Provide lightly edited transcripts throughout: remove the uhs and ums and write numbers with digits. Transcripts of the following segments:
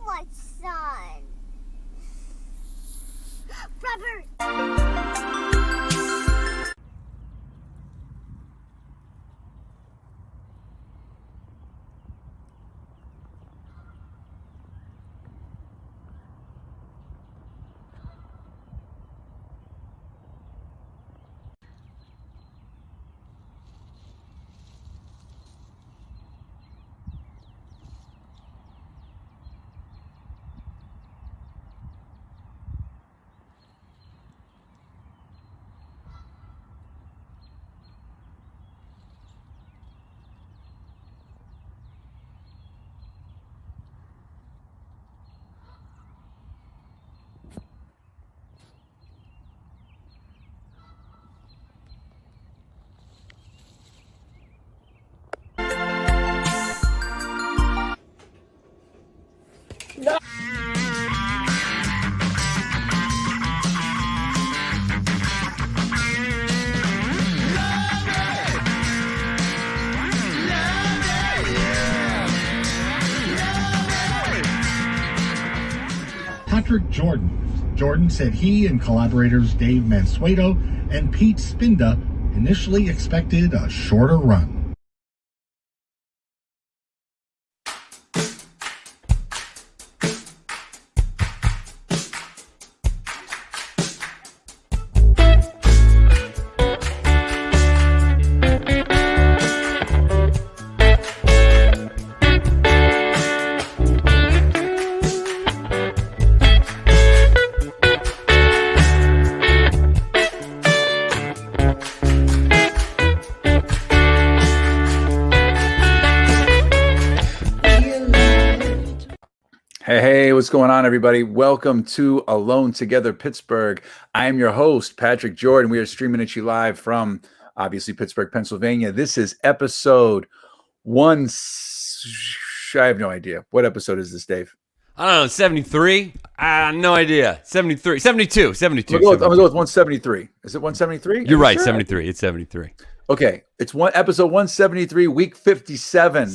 my son. Robert. Patrick Jordan said he and collaborators Dave Mansueto and Pete Spinda initially expected a shorter run. Hey, what's going on, everybody? Welcome to Alone Together Pittsburgh. I am your host, Patrick Jordan. We are streaming at you live from, obviously, Pittsburgh, Pennsylvania. This is episode one. I have no idea. What episode is this, Dave? I don't know, 73? No idea. 73, 72. I'm going to go with 173. Is it 173? You're right, sure? 73. It's 73. Okay, it's episode 173, week 57.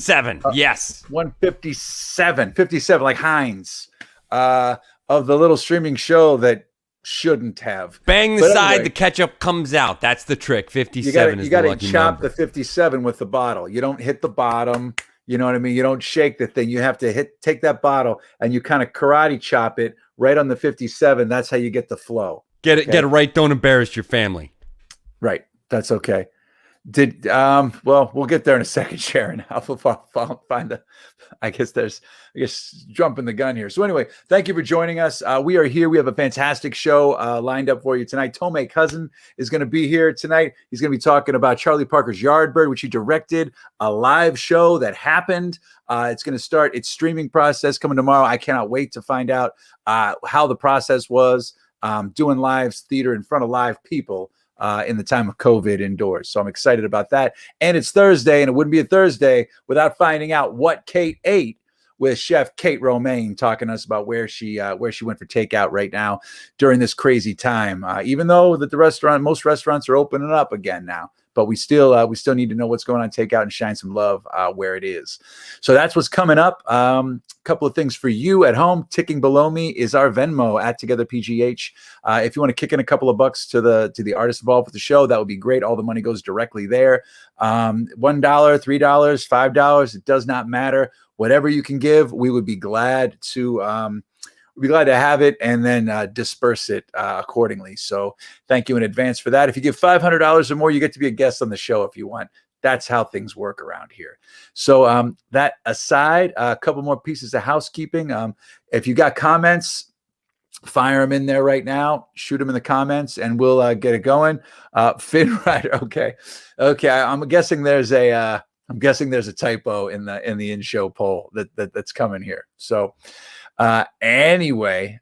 Yes. 157, 57, like Heinz, of the little streaming show that shouldn't have. Bang the side, anyway, the ketchup comes out. That's the trick. 57 is the lucky number. You got to chop the 57 with the bottle. You don't hit the bottom. You know what I mean? You don't shake the thing. You have to take that bottle and you kind of karate chop it right on the 57. That's how you get the flow. Get it right. Don't embarrass your family. Right. That's okay. Well, we'll get there in a second, Sharon. I'll find jumping the gun here. So anyway, thank you for joining us. We are here. We have a fantastic show lined up for you tonight. Tomé Cousin is going to be here tonight. He's going to be talking about Charlie Parker's Yardbird, which he directed, a live show that happened. It's going to start its streaming process coming tomorrow. I cannot wait to find out how the process was doing live theater in front of live people in the time of COVID indoors. So I'm excited about that. And it's Thursday, and it wouldn't be a Thursday without finding out what Kate ate with Chef Kate Romane, talking to us about where she went for takeout right now during this crazy time. Even though that most restaurants are opening up again now, but we still need to know what's going on takeout and shine some love where it is. So that's what's coming up. A couple of things for you at home. Ticking below me is our Venmo at TogetherPGH. If you want to kick in a couple of bucks to the artists involved with the show, that would be great. All the money goes directly there. $1, $3, $5, it does not matter. Whatever you can give, we would be glad to have it and then disperse it accordingly. So thank you in advance for that. If you give $500 or more, you get to be a guest on the show if you want. That's how things work around here. So that aside, a couple more pieces of housekeeping. If you got comments, fire them in there right now. Shoot them in the comments, and we'll get it going. Finn Rider, okay. I'm guessing there's a typo in the in-show poll that's coming here. So anyway,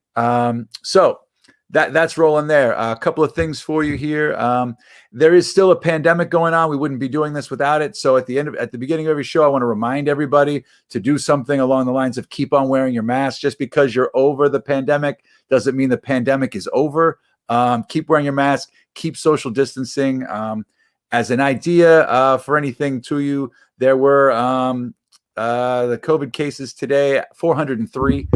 so that's rolling there. A couple of things for you here. There is still a pandemic going on. We wouldn't be doing this without it. So at the beginning of every show, I want to remind everybody to do something along the lines of keep on wearing your mask. Just because you're over the pandemic doesn't mean the pandemic is over. Keep wearing your mask, keep social distancing. As an idea for anything to you, there were the COVID cases today, 403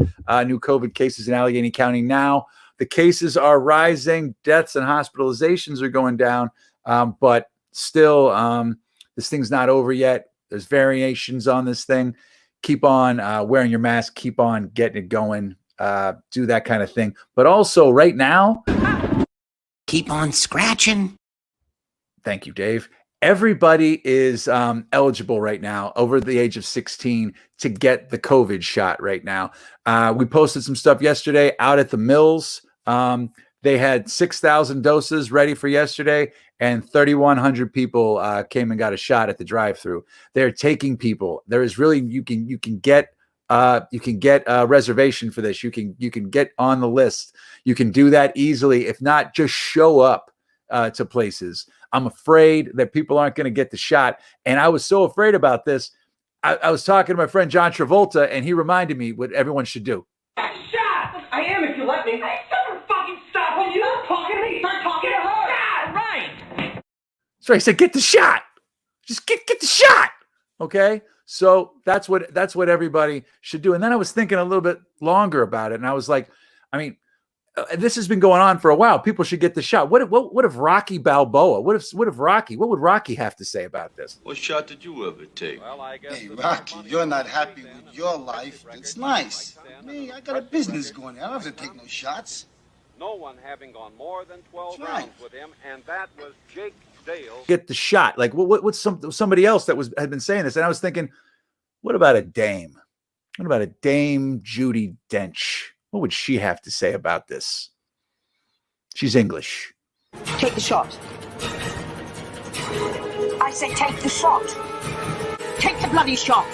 new COVID cases in Allegheny County now. The cases are rising. Deaths and hospitalizations are going down. But still, this thing's not over yet. There's variations on this thing. Keep on wearing your mask. Keep on getting it going. Do that kind of thing. But also right now, keep on scratching. Thank you, Dave. Everybody is eligible right now over the age of 16 to get the COVID shot right now. We posted some stuff yesterday out at the mills. They had 6,000 doses ready for yesterday, and 3,100 people came and got a shot at the drive-through. They're taking people. There is really you can get a reservation for this. You can get on the list. You can do that easily. If not, just show up to places. I'm afraid that people aren't going to get the shot, and I was so afraid about this. I was talking to my friend John Travolta, and he reminded me what everyone should do. Shot! I am if you let me. Hey, someone fucking stop when you start talking to me. Start talking to her. Yeah, right. So he said, get the shot. Just get the shot. Okay. So that's what everybody should do. And then I was thinking a little bit longer about it. And I was like, I mean, this has been going on for a while. People should get the shot. What if Rocky Balboa? What would Rocky have to say about this? What shot did you ever take? Well, I guess hey, Rocky, you're not happy with your life. It's nice. Me, I got a business going. I don't have to take no shots. No one having gone more than 12 rounds with him, and that was Jake Dale. Get the shot. Like what's somebody else that had been saying this, and I was thinking, what about a dame? What about a Dame Judi Dench? What would she have to say about this? She's English. Take the shot. I say take the shot. Take the bloody shot.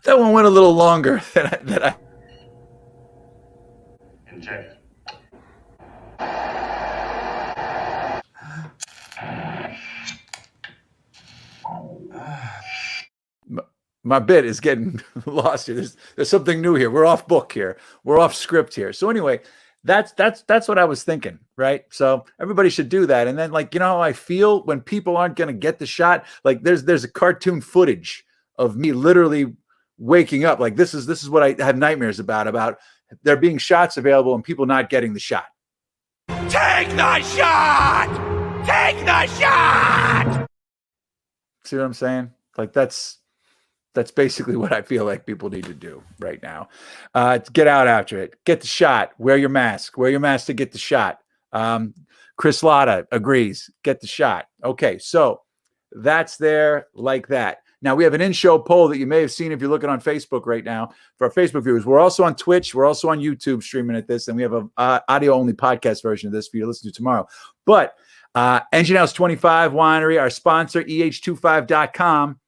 That one went a little longer than I. Inject. My bit is getting lost here. There's something new here. We're off book here. We're off script here. So anyway, that's what I was thinking, right? So everybody should do that. And then, like, you know how I feel when people aren't going to get the shot? Like there's a cartoon footage of me literally waking up. Like this is what I have nightmares about there being shots available and people not getting the shot. Take the shot! Take the shot! See what I'm saying? Like that's basically what I feel like people need to do right now. Get out after it. Get the shot. Wear your mask. Wear your mask to get the shot. Chris Latta agrees. Get the shot. Okay, so that's there like that. Now, we have an in-show poll that you may have seen if you're looking on Facebook right now for our Facebook viewers. We're also on Twitch. We're also on YouTube streaming at this, and we have an audio-only podcast version of this for you to listen to tomorrow. But Engine House 25 Winery, our sponsor, EH25.com,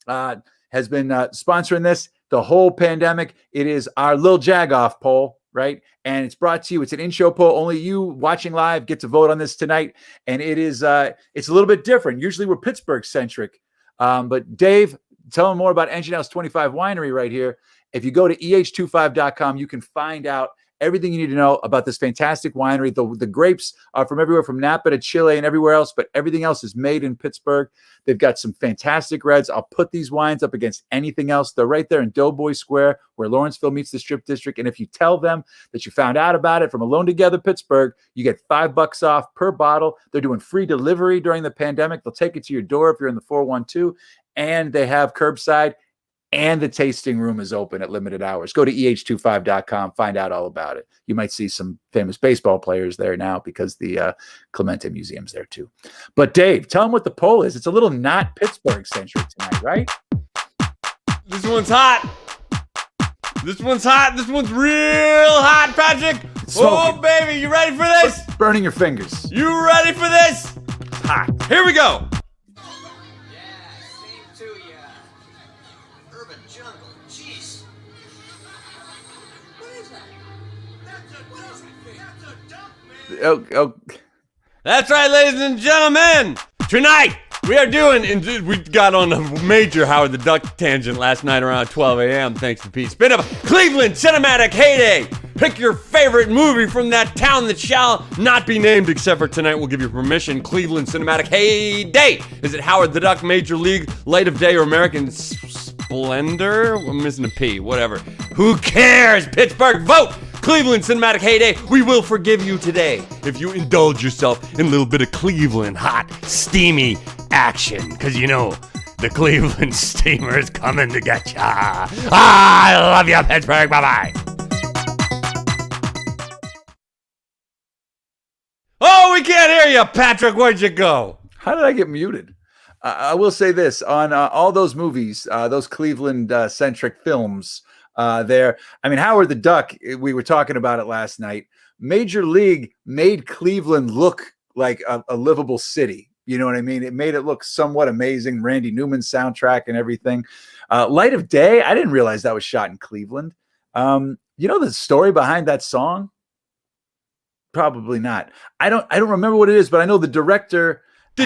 has been sponsoring this the whole pandemic. It is our Lil Jagoff poll, right? And it's brought to you. It's an in-show poll. Only you watching live get to vote on this tonight. And it is it's a little bit different. Usually we're Pittsburgh-centric. But Dave, tell them more about Engine House 25 Winery right here. If you go to EH25.com, you can find out everything you need to know about this fantastic winery. The grapes are from everywhere from Napa to Chile and everywhere else, but everything else is made in Pittsburgh. They've got some fantastic reds. I'll put these wines up against anything else. They're right there in Doughboy Square where Lawrenceville meets the Strip District. And if you tell them that you found out about it from Alone Together Pittsburgh, you get $5 off per bottle. They're doing free delivery during the pandemic. They'll take it to your door if you're in the 412, and they have curbside. And the tasting room is open at limited hours. Go to EH25.com, find out all about it. You might see some famous baseball players there now because the Clemente Museum's there too. But Dave, tell them what the poll is. It's a little not Pittsburgh-centric tonight, right? This one's hot. This one's hot. This one's real hot, Patrick. Oh, baby, you ready for this? Burning your fingers. You ready for this? It's hot. Here we go. Oh. That's right, ladies and gentlemen. Tonight, we are doing, and we got on a major Howard the Duck tangent last night around 12 a.m. thanks to Pete Spinda. Cleveland Cinematic Heyday Pick your favorite movie from that town that shall not be named, except for tonight we'll give you permission. Cleveland Cinematic Heyday. Is it Howard the Duck, Major League, Light of Day, or American Splendor? I'm missing a P, whatever. Who cares? Pittsburgh, vote! Cleveland Cinematic Heyday. We will forgive you today if you indulge yourself in a little bit of Cleveland hot, steamy action. Because you know, the Cleveland Steamer is coming to get ya. I love you, Pittsburgh. Bye-bye. Oh, we can't hear you, Patrick. Where'd you go? How did I get muted? I will say this on all those movies, those Cleveland-centric films. There, I mean, Howard the Duck. We were talking about it last night. Major League made Cleveland look like a livable city. You know what I mean? It made it look somewhat amazing. Randy Newman's soundtrack and everything. Light of Day. I didn't realize that was shot in Cleveland. You know the story behind that song? Probably not. I don't remember what it is, but I know the director. They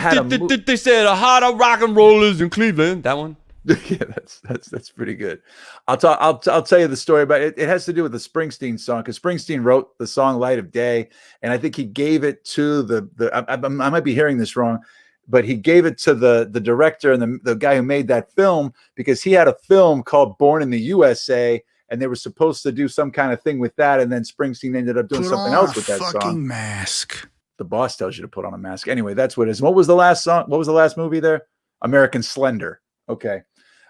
said a hot rock and rollers in Cleveland. That one. Yeah, that's pretty good. I'll tell you the story about it. It has to do with the Springsteen song, because Springsteen wrote the song "Light of Day," and I think he gave it to I might be hearing this wrong, but he gave it to the director and the guy who made that film, because he had a film called "Born in the USA," and they were supposed to do some kind of thing with that, and then Springsteen ended up doing something else with that song. Mask. The boss tells you to put on a mask. Anyway, that's what it is. What was the last song? What was the last movie there? American Splendor. Okay.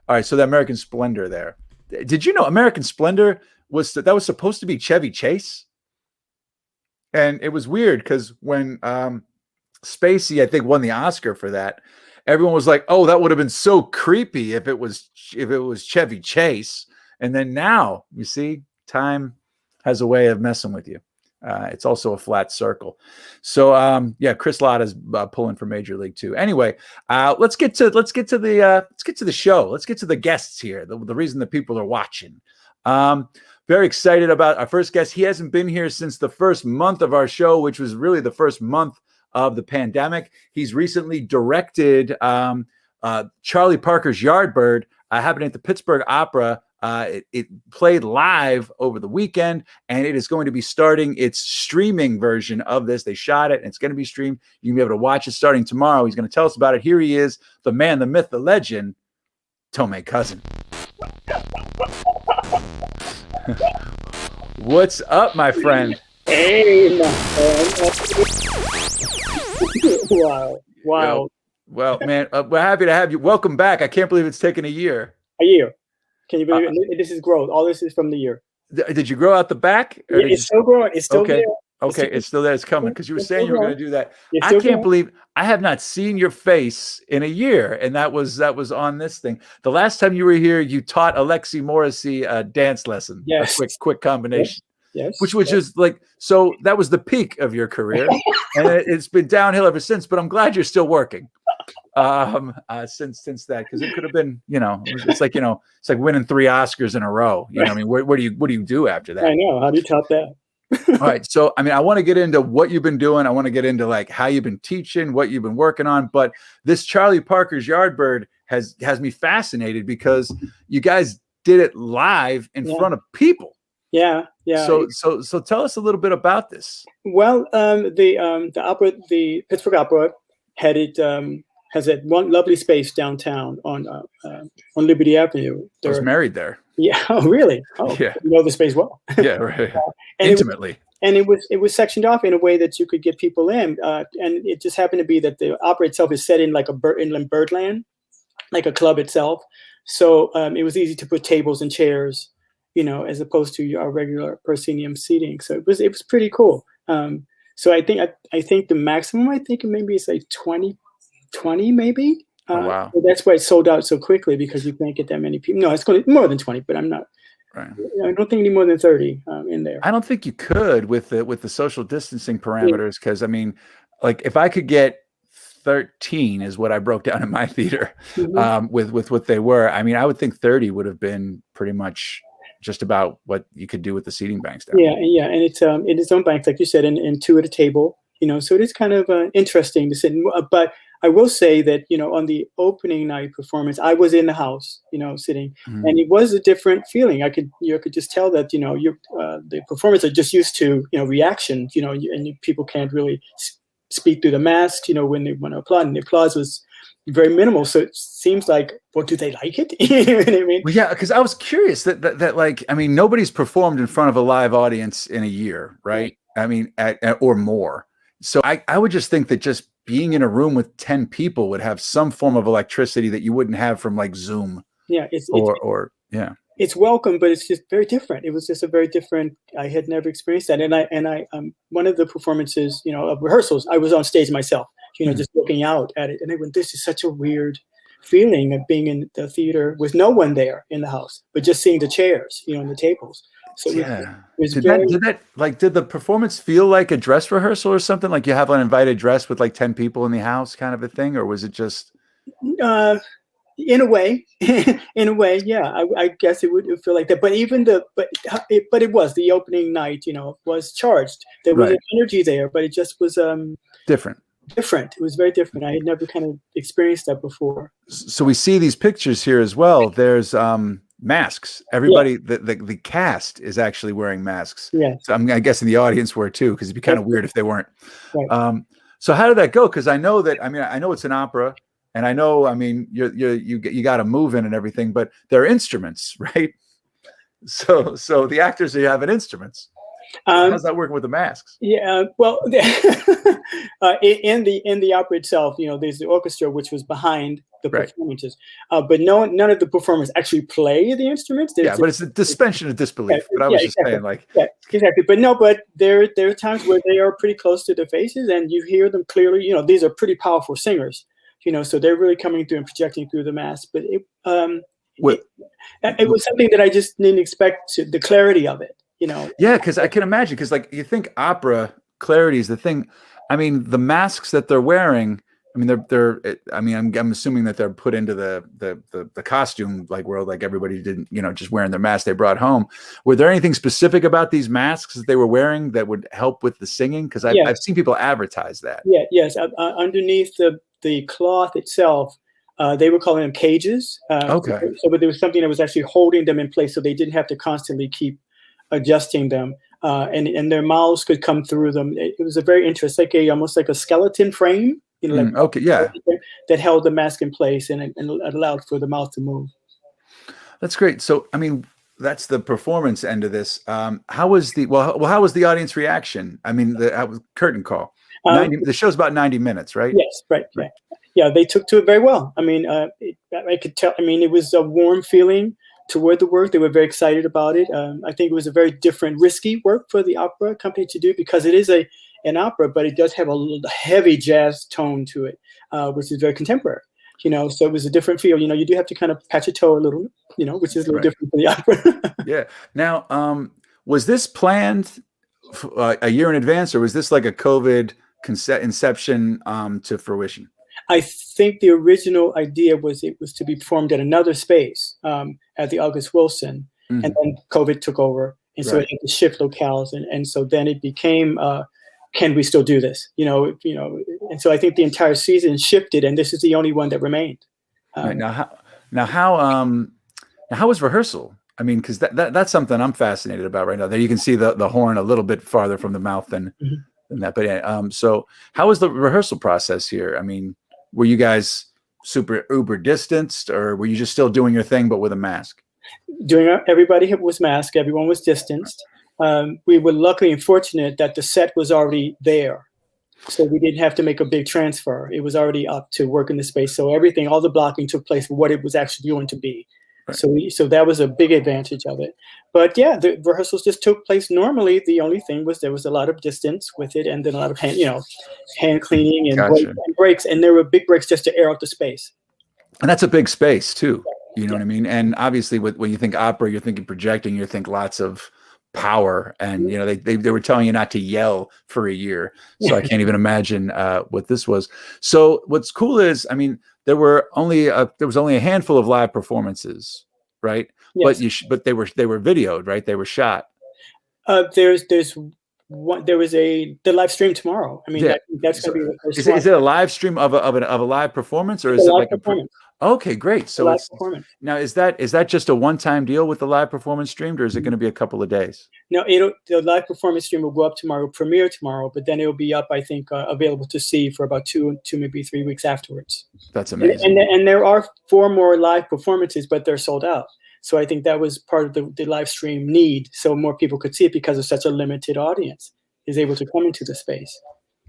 All right, so the American Splendor there. Did you know American Splendor was supposed to be Chevy Chase? And it was weird because when Spacey, I think, won the Oscar for that, everyone was like, "Oh, that would have been so creepy if it was Chevy Chase." And then now, you see, time has a way of messing with you. It's also a flat circle. So yeah, Chris Lotta's pulling for Major League too. Anyway, let's get to the show. Let's get to the guests here. The reason that people are watching. Very excited about our first guest. He hasn't been here since the first month of our show, which was really the first month of the pandemic. He's recently directed Charlie Parker's Yardbird, happening at the Pittsburgh Opera. It played live over the weekend, and it is going to be starting its streaming version of this. They shot it, and it's going to be streamed. You can be able to watch it starting tomorrow. He's going to tell us about it. Here he is, the man, the myth, the legend, Tomé Cousin. What's up, my friend? Hey, my friend. Wow. Well, man, we're happy to have you. Welcome back. I can't believe it's taken a year. A year. Can you believe it? This is growth. All this is from the year. Did you grow out the back? Yeah, it's still growing. It's still okay. there. Okay, it's still there. It's coming, because you were saying you were going to do that. I can't believe I have not seen your face in a year, and that was on this thing. The last time you were here, you taught Alexi Morrissey a dance lesson. Yes. A quick combination. Yes. Which was just like, so that was the peak of your career, and it's been downhill ever since. But I'm glad you're still working since that, because it could have been, it's like winning 3 Oscars in a row. You know, I mean, what do you do after that? I know. How do you top that? All right. So, I mean, I want to get into what you've been doing. I want to get into like how you've been teaching, what you've been working on. But this Charlie Parker's Yardbird has me fascinated, because you guys did it live in front of people. Yeah. So tell us a little bit about this. Well, the Pittsburgh Opera has that one lovely space downtown on Liberty Avenue. I was married there. Yeah. Oh, really? Oh, yeah. You know the space well. Yeah, right. Intimately. It was sectioned off in a way that you could get people in, and it just happened to be that the opera itself is set in like inland birdland, like a club itself. So it was easy to put tables and chairs, as opposed to our regular proscenium seating. So it was pretty cool. So I think the maximum, maybe it's like 20 maybe. Oh, wow. So that's why it sold out so quickly, because you can't get that many people. No, it's going to be more than 20, but I'm not. Right. I don't think any more than 30 in there. I don't think you could with the social distancing parameters, because I mean, like if I could get 13 is what I broke down in my theater, with what they were. I mean, I would think 30 would have been pretty much just about what you could do with the seating banks down there. Yeah, and it's in its own banks, like you said, and 2 at a table. So it is kind of interesting to sit. But I will say that, on the opening night performance, I was in the house, sitting, and it was a different feeling. You could just tell that, the performers are just used to, reaction, and people can't really speak through the mask, when they want to applaud, and the applause was very minimal. So it seems like, well, do they like it? You know what I mean? Well, yeah, because I was curious that like, I mean, nobody's performed in front of a live audience in a year, right? I mean, or more. So I would just think that just being in a room with 10 people would have some form of electricity that you wouldn't have from like Zoom. Yeah, it's welcome, but it's just very different. It was just a very different. I had never experienced that, and I one of the performances, of rehearsals, I was on stage myself, just looking out at it, and I went, this is such a weird feeling of being in the theater with no one there in the house, but just seeing the chairs, and the tables. So did the performance feel like a dress rehearsal or something? Like you have an invited dress with like 10 people in the house kind of a thing? Or was it just? In a way, yeah, I guess it would feel like that. But it was the opening night, was charged. There was an energy there, but it just was different. It was very different. I had never kind of experienced that before. So we see these pictures here as well. There's masks. Everybody, the cast is actually wearing masks. Yeah. So I guessing the audience were too, because it'd be kind of weird if they weren't. Right. So how did that go? Because I know it's an opera, and I know, you got to move in and everything, but they're instruments, right? So the actors are having instruments. How's that working with the masks? Yeah, well, in the opera itself, there's the orchestra, which was behind the performances, but none of the performers actually play the instruments. But it's a suspension of disbelief. But I was just saying, like, exactly. But there are times where they are pretty close to the faces, and you hear them clearly. These are pretty powerful singers. So they're really coming through and projecting through the mask. But it was something that I just didn't expect. The clarity of it. Yeah, because I can imagine, because like you think opera clarity is the thing. I mean, the masks that they're wearing, I mean, I'm assuming that they're put into the costume like world, like everybody didn't, just wearing their mask they brought home. Were there anything specific about these masks that they were wearing that would help with the singing? Because I've seen people advertise that. Yeah, yes. Underneath the cloth itself, they were calling them cages. Okay. But there was something that was actually holding them in place, so they didn't have to constantly keep adjusting them, and their mouths could come through them. It was a very interesting, almost like a skeleton frame, that held the mask in place and allowed for the mouth to move. That's great. So, I mean, that's the performance end of this. How was the audience reaction? I mean, the curtain call. The show's about 90 minutes, right? Yes, right. Yeah, they took to it very well. I mean, I could tell. I mean, it was a warm feeling toward the work. They were very excited about it. I think it was a very different, risky work for the opera company to do, because it is an opera, but it does have a heavy jazz tone to it, which is very contemporary. So it was a different feel. You do have to kind of patch your toe a little, which is a little different from the opera. Yeah. Now, was this planned a year in advance, or was this like a COVID inception to fruition? I think the original idea was it was to be performed at another space at the August Wilson, and then COVID took over, and so it had to shift locales, and so then it became, can we still do this? And so I think the entire season shifted, and this is the only one that remained. How was rehearsal? I mean, because that's something I'm fascinated about right now. There you can see the horn a little bit farther from the mouth than that. But so how was the rehearsal process here? I mean, were you guys super uber distanced, or were you just still doing your thing but with a mask? Everybody was masked. Everyone was distanced. We were lucky and fortunate that the set was already there, so we didn't have to make a big transfer. It was already up to work in the space, so all the blocking took place for what it was actually going to be. Right. So that was a big advantage of it. But yeah, the rehearsals just took place normally. The only thing was there was a lot of distance with it, and then a lot of hand cleaning and breaks. And there were big breaks just to air out the space. And that's a big space too. You know what I mean? And obviously, when you think opera, you're thinking projecting. You think lots of power, and they were telling you not to yell for a year. So I can't even imagine what this was. So what's cool is, I mean, there was only a handful of live performances, right? Yes. But they were videoed, right? They were shot. There's there was the live stream tomorrow. I mean, Yeah. that's going to be the first Is one. it a live stream of a live performance, or It's is a it live like performance. Okay, great. So live it's performance. now is that just a one-time deal with the live performance streamed, or is it going to be a couple of days? No, the live performance stream will go up tomorrow, premiere tomorrow, but then it'll be up, I think, available to see for about two, maybe 3 weeks afterwards. That's amazing. And there are 4 more live performances, but they're sold out. So I think that was part of the live stream need, so more people could see it because of such a limited audience is able to come into the space.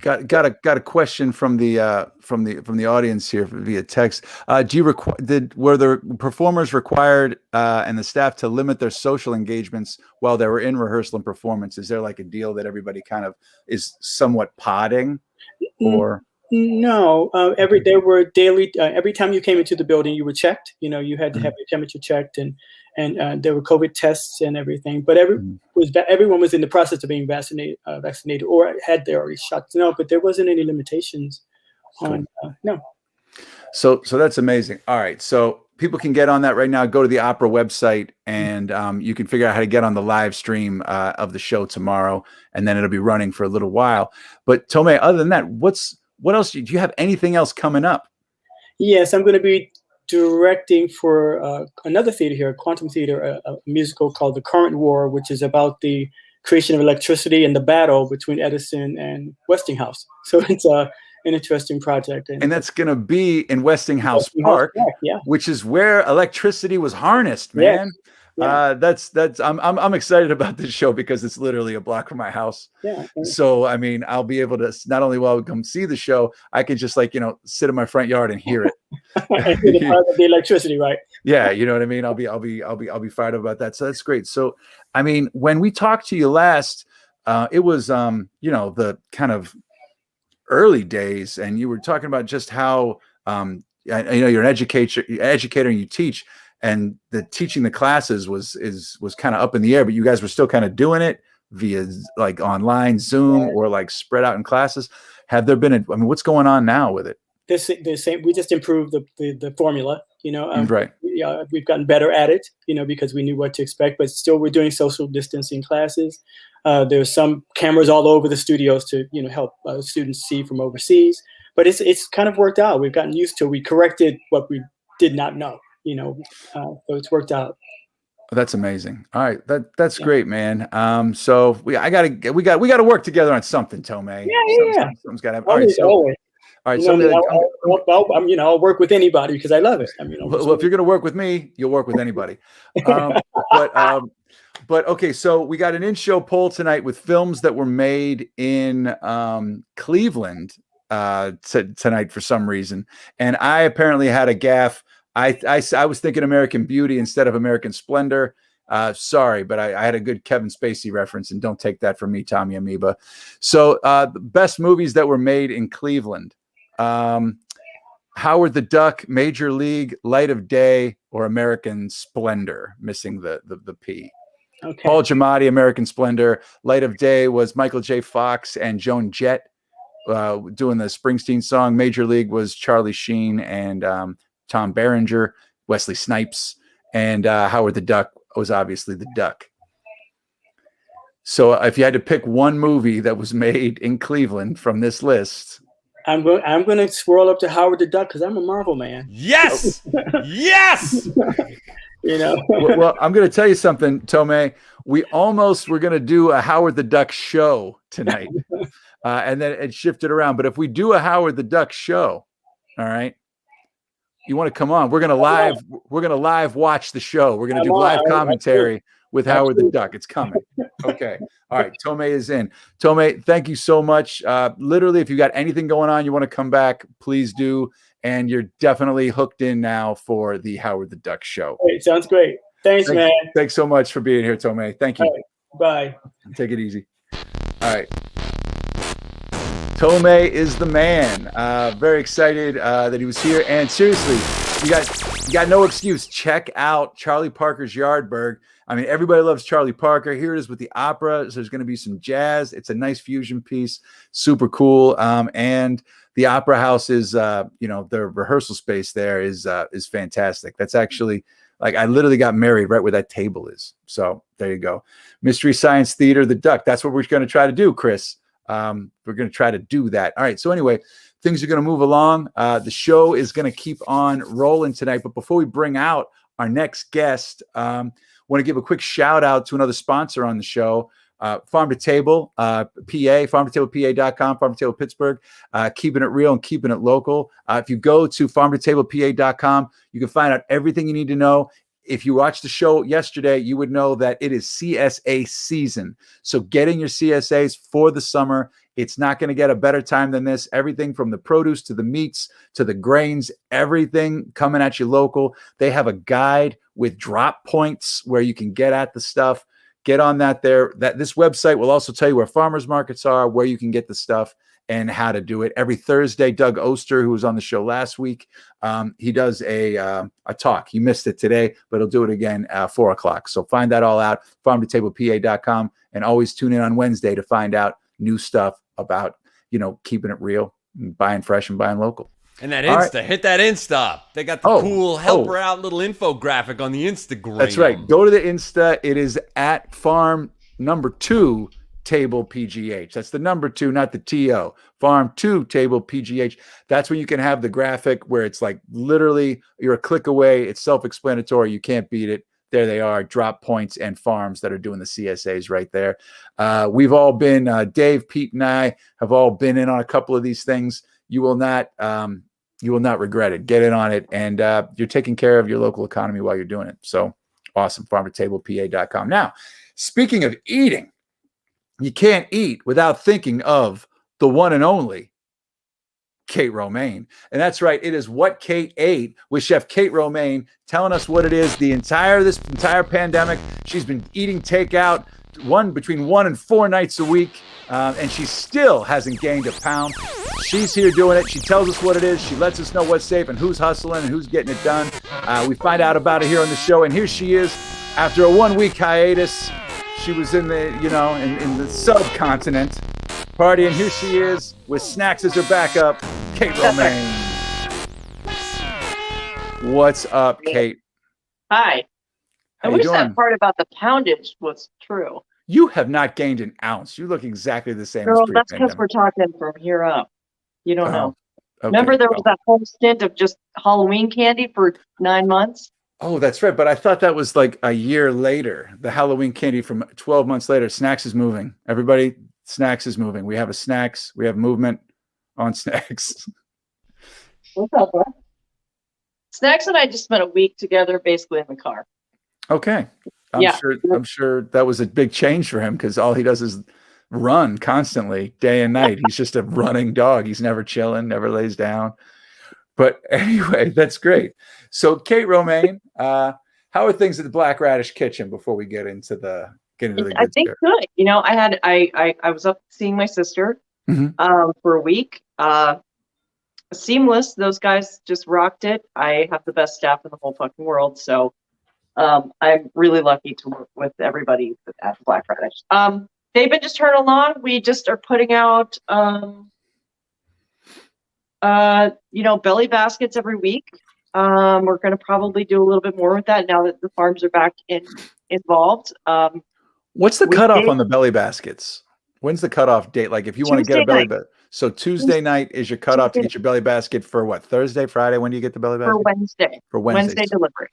Got a question from the audience here via text. Were the performers required and the staff to limit their social engagements while they were in rehearsal and performance? Is there like a deal that everybody kind of is somewhat podding, or? No, there were daily. Every time you came into the building, you were checked. You had to have your temperature checked, and there were COVID tests and everything. But everyone was in the process of being vaccinated, or had their already shots. No, but there wasn't any limitations on no. So that's amazing. All right, so people can get on that right now. Go to the Opera website, and you can figure out how to get on the live stream of the show tomorrow, and then it'll be running for a little while. But Tomé, other than that, what else do you have? Anything else coming up? Yes, I'm going to be directing for another theater here, Quantum Theater, a musical called The Current War, which is about the creation of electricity and the battle between Edison and Westinghouse. So it's an interesting project. And that's going to be in Westinghouse Park, yeah. Which is where electricity was harnessed, man. Yes. Yeah. I'm excited about this show because it's literally a block from my house. Yeah. So I mean, I'll be able to not only while we come see the show, I can just sit in my front yard and hear it. The electricity, right? Yeah, you know what I mean. I'll be fired up about that. So that's great. So I mean, when we talked to you last, it was the kind of early days, and you were talking about just how you're an educator and you teach. And the teaching the classes was kind of up in the air, but you guys were still kind of doing it via like online Zoom or like spread out in classes. Have there been what's going on now with it? The same. We just improved the formula. Right. We've gotten better at it. Because we knew what to expect, but still we're doing social distancing classes. There's some cameras all over the studios to help students see from overseas. But it's kind of worked out. We've gotten used to it. We corrected what we did not know. So it's worked out. That's amazing. All right, that's great, man. So we got to work together on something, Tomé. Yeah. Something's got to happen. All right, so I'll work with anybody because I love it. Well, if you're going to work with me, you'll work with anybody. But okay, so we got an in-show poll tonight with films that were made in Cleveland tonight for some reason, and I apparently had a gaffe. I was thinking American Beauty instead of American Splendor. Sorry, but I had a good Kevin Spacey reference, and don't take that from me, Tommy Amoeba. So the best movies that were made in Cleveland: Howard the Duck, Major League, Light of Day, or American Splendor, missing the P. Okay. Paul Giamatti, American Splendor. Light of Day was Michael J. Fox and Joan Jett doing the Springsteen song. Major League was Charlie Sheen and Tom Berenger, Wesley Snipes, and Howard the Duck was obviously the Duck. So if you had to pick one movie that was made in Cleveland from this list, I'm going to swirl up to Howard the Duck because I'm a Marvel man. Yes, yes. Well, I'm going to tell you something, Tomé. We almost were going to do a Howard the Duck show tonight, and then it shifted around. But if we do a Howard the Duck show, all right. You want to come on? We're gonna live watch the show. We're gonna do live commentary with Howard the Duck. It's coming. Okay. All right. Tomé is in. Tomé, thank you so much. Literally, if you got anything going on, you want to come back, please do. And you're definitely hooked in now for the Howard the Duck show. Hey, sounds great. Thanks, man. Thanks so much for being here, Tomé. Thank you. Right. Bye. Take it easy. All right. Tomé is the man. Very excited that he was here. And seriously, you got no excuse. Check out Charlie Parker's Yardbird. I mean, everybody loves Charlie Parker. Here it is with the opera. So there's going to be some jazz. It's a nice fusion piece. Super cool. And the opera house is, their rehearsal space there is fantastic. That's actually Like I literally got married right where that table is. So there you go. Mystery Science Theater, the Duck. That's what we're going to try to do, Chris. We're going to try to do that. All right. So anyway, things are going to move along. The show is going to keep on rolling tonight. But before we bring out our next guest, want to give a quick shout out to another sponsor on the show. Farm to Table, PA, farmtotablepa.com, Farm to Table Pittsburgh, keeping it real and keeping it local. If you go to farmtotablepa.com, you can find out everything you need to know. If you watched the show yesterday, you would know that it is CSA season. So getting your CSAs for the summer, it's not going to get a better time than this. Everything from the produce to the meats to the grains, everything coming at you local. They have a guide with drop points where you can get at the stuff. Get on that there. This website will also tell you where farmers markets are, where you can get the stuff, and how to do it. Every Thursday, Doug Oster, who was on the show last week, he does a talk. He missed it today, but he'll do it again at 4 o'clock. So find that all out, farmtotablepa.com, and always tune in on Wednesday to find out new stuff about, keeping it real, and buying fresh and buying local. And that Insta, hit that Insta. They got the cool helper out little infographic on the Instagram. That's right. Go to the Insta. It is at farm number 2 table PGH. That's the number 2, not the TO. Farm 2 table PGH. That's when you can have the graphic where it's like literally you're a click away. It's self-explanatory. You can't beat it. There they are, drop points and farms that are doing the CSAs right there. We've all been, Dave, Pete, and I have all been in on a couple of these things. You will not regret it. Get in on it, and you're taking care of your local economy while you're doing it. So awesome. farmtotablepa.com. Now, speaking of eating, you can't eat without thinking of the one and only Kate Romane. And that's right. It is What Kate Ate with Chef Kate Romane, telling us what it is. This entire pandemic, she's been eating takeout between 1 and 4 nights a week, and she still hasn't gained a pound. She's here doing it. She tells us what it is. She lets us know what's safe and who's hustling and who's getting it done. We find out about it here on the show, and here she is after a 1-week hiatus. She was in the, in the subcontinent party, and here she is with snacks as her backup, Kate Romane. What's up, Kate? Hi. I wish that part about the poundage was true. You have not gained an ounce. You look exactly the same. Girl, that's because we're talking from here up. You don't know. Okay. Remember there was that whole stint of just Halloween candy for 9 months? Oh, that's right. But I thought that was like a year later. The Halloween candy from 12 months later. Snacks is moving. Everybody, Snacks is moving. We have a Snacks. We have movement on Snacks. What's up, bro? Snacks and I just spent a week together basically in the car. Okay. I'm sure that was a big change for him because all he does is run constantly, day and night. He's just a running dog. He's never chilling, never lays down. But anyway, that's great. So Kate Romane, how are things at the Black Radish Kitchen before we get into the I think good. I was up seeing my sister for a week. Seamless. Those guys just rocked it. I have the best staff in the whole fucking world. So I'm really lucky to work with everybody at Black Radish. They've been just turning along. We just are putting out, belly baskets every week. We're going to probably do a little bit more with that now that the farms are back involved. What's the cutoff on the belly baskets? When's the cutoff date? Like if you want to get a belly basket. So Tuesday night is your cutoff to get your belly basket for what? Thursday, Friday? When do you get the belly basket? For Wednesday. For Wednesday. Wednesday delivery.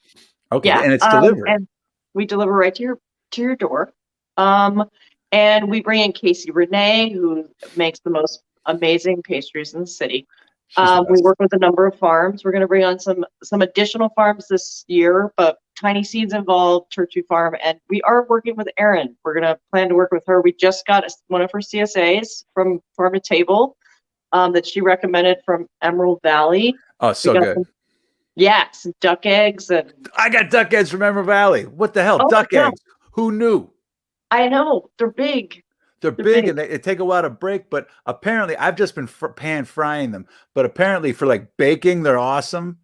Okay, yeah, and it's delivered. And we deliver right to your door. And we bring in Casey Renee, who makes the most amazing pastries in the city. We work with a number of farms. We're going to bring on some additional farms this year, but Tiny Seeds involved, Churchy Farm, and we are working with Erin. We're going to plan to work with her. We just got one of her CSAs from Farm to Table that she recommended from Emerald Valley. Oh, so good. Some duck eggs. And I got duck eggs from Emerald Valley. What the hell? Duck eggs. Who knew? I know. They're big. They're big and they take a while to break, but apparently I've just been pan frying them. But apparently for like baking, they're awesome.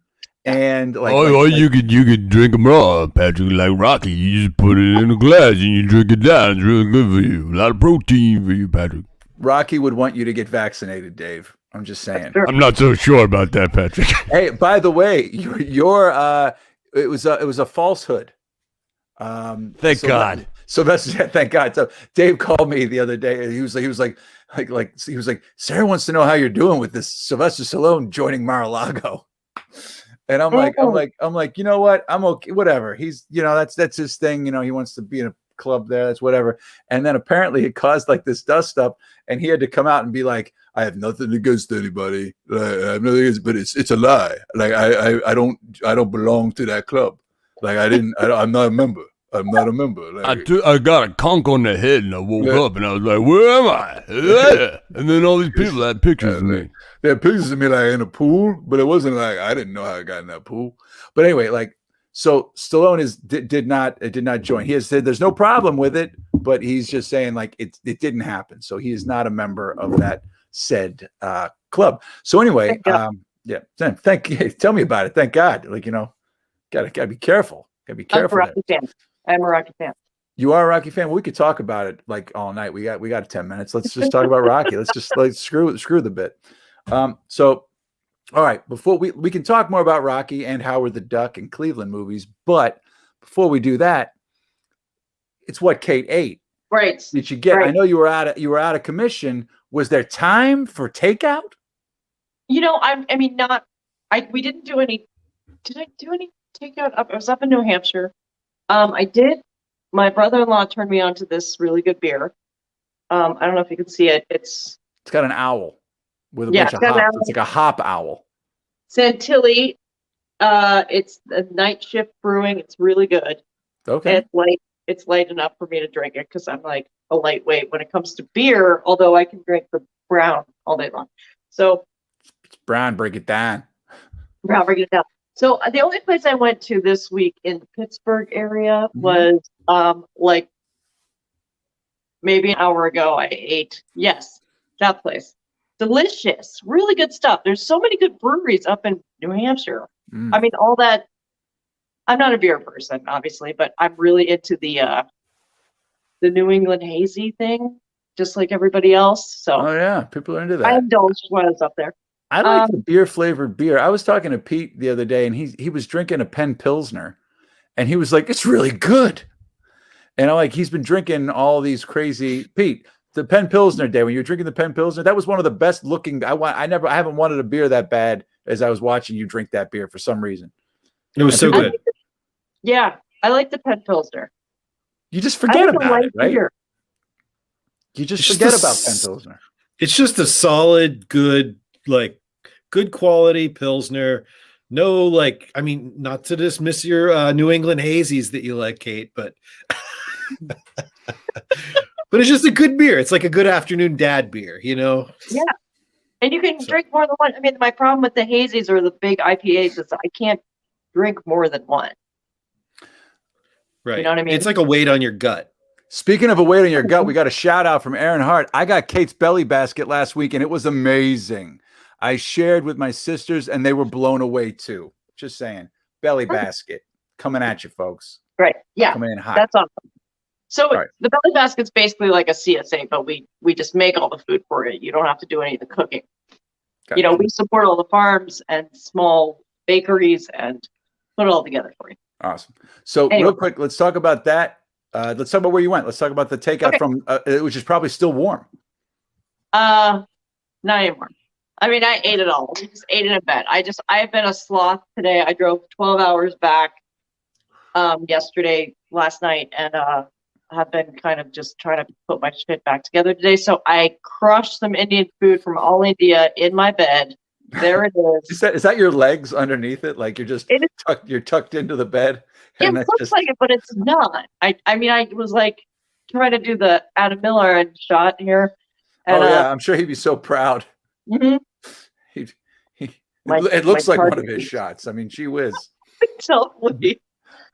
And like, you could drink them raw, Patrick, like Rocky. You just put it in a glass and you drink it down. It's really good for you. A lot of protein for you, Patrick. Rocky would want you to get vaccinated, Dave. I'm just saying. I'm not so sure about that, Patrick. Hey, by the way, your it was a falsehood. Thank God. Sylvester, thank God. So Dave called me the other day, and he was like, Sarah wants to know how you're doing with this Sylvester Stallone joining Mar-a-Lago. And I'm like, you know what? I'm okay. Whatever. He's, that's his thing. He wants to be in a club there. That's whatever. And then apparently it caused like this dust up, and he had to come out and be like, I have nothing against anybody. I have nothing against, but it's a lie. Like I don't belong to that club. Like I'm not a member. I'm not a member. Like, I got a conk on the head, and I woke up, and I was like, where am I? And then all these people had pictures of me. They had pictures of me like in a pool, but it wasn't like I didn't know how I got in that pool. But anyway, like, so Stallone did not join. He has said there's no problem with it, but he's just saying like it didn't happen. So he is not a member of that said club. So anyway, yeah, tell me about it. Thank God. Like, gotta be careful. Gotta be careful. I'm a Rocky fan. You are a Rocky fan? Well, we could talk about it like all night. We got 10 minutes. Let's just talk about Rocky. Let's screw the bit. So, all right, before we can talk more about Rocky and Howard the Duck and Cleveland movies, but before we do that, it's what K8. Right. Did you get? Right. I know you were out of commission. Was there time for takeout? We didn't do any. Did I do any takeout? I was up in New Hampshire. I did. My brother-in-law turned me on to this really good beer. I don't know if you can see it. It's got an owl with a bunch of hops. It's like a hop owl. Santilli. It's a Night Shift Brewing. It's really good. Okay. It's light enough for me to drink it because I'm like a lightweight when it comes to beer, although I can drink the brown all day long. So it's brown, break it down. Brown, break it down. So the only place I went to this week in the Pittsburgh area was like maybe an hour ago. I ate, yes, that place. Delicious, really good stuff. There's so many good breweries up in New Hampshire. I mean, all that. I'm not a beer person, obviously, but I'm really into the New England hazy thing, just like everybody else. So oh yeah, people are into that. I indulged when I was up there. I like the beer flavored beer. I was talking to Pete the other day, and he was drinking a Penn Pilsner, and he was like, "It's really good." And I'm like, he's been drinking all these crazy Pete. The Penn Pilsner day when you were drinking the Penn Pilsner, that was one of the best looking. I haven't wanted a beer that bad as I was watching you drink that beer for some reason. It was so good. Yeah, I like the Penn Pilsner. You just forget about it, right? Beer. You just forget about Penn Pilsner. It's just a solid, good quality Pilsner. No, not to dismiss your New England hazies that you like, Kate, but but it's just a good beer. It's like a good afternoon dad beer, Yeah. And you can drink more than one. I mean, my problem with the hazies or the big IPAs is I can't drink more than one. Right. You know what I mean? It's like a weight on your gut. Speaking of a weight on your gut, we got a shout out from Aaron Hart. I got Kate's belly basket last week, and it was amazing. I shared with my sisters, and they were blown away too. Just saying, belly basket coming at you, folks. Right? Yeah, coming in hot. That's awesome. So the belly basket's basically like a CSA, but we just make all the food for it. You don't have to do any of the cooking. Gotcha. We support all the farms and small bakeries and put it all together for you. Awesome. So real quick, let's talk about that. Let's talk about where you went. Let's talk about the takeout from, which is probably still warm. Not anymore. I mean, I ate it all. I just ate it in bed. I've been a sloth today. I drove 12 hours back last night, and have been kind of just trying to put my shit back together today. So I crushed some Indian food from All India in my bed. There it is. Is that your legs underneath it? Like you're tucked into the bed? It looks like it, but it's not. I mean, I was like trying to do the Adam Miller shot here. And, I'm sure he'd be so proud. Mm-hmm. It looks like one of his shots. I mean, gee whiz. Totally.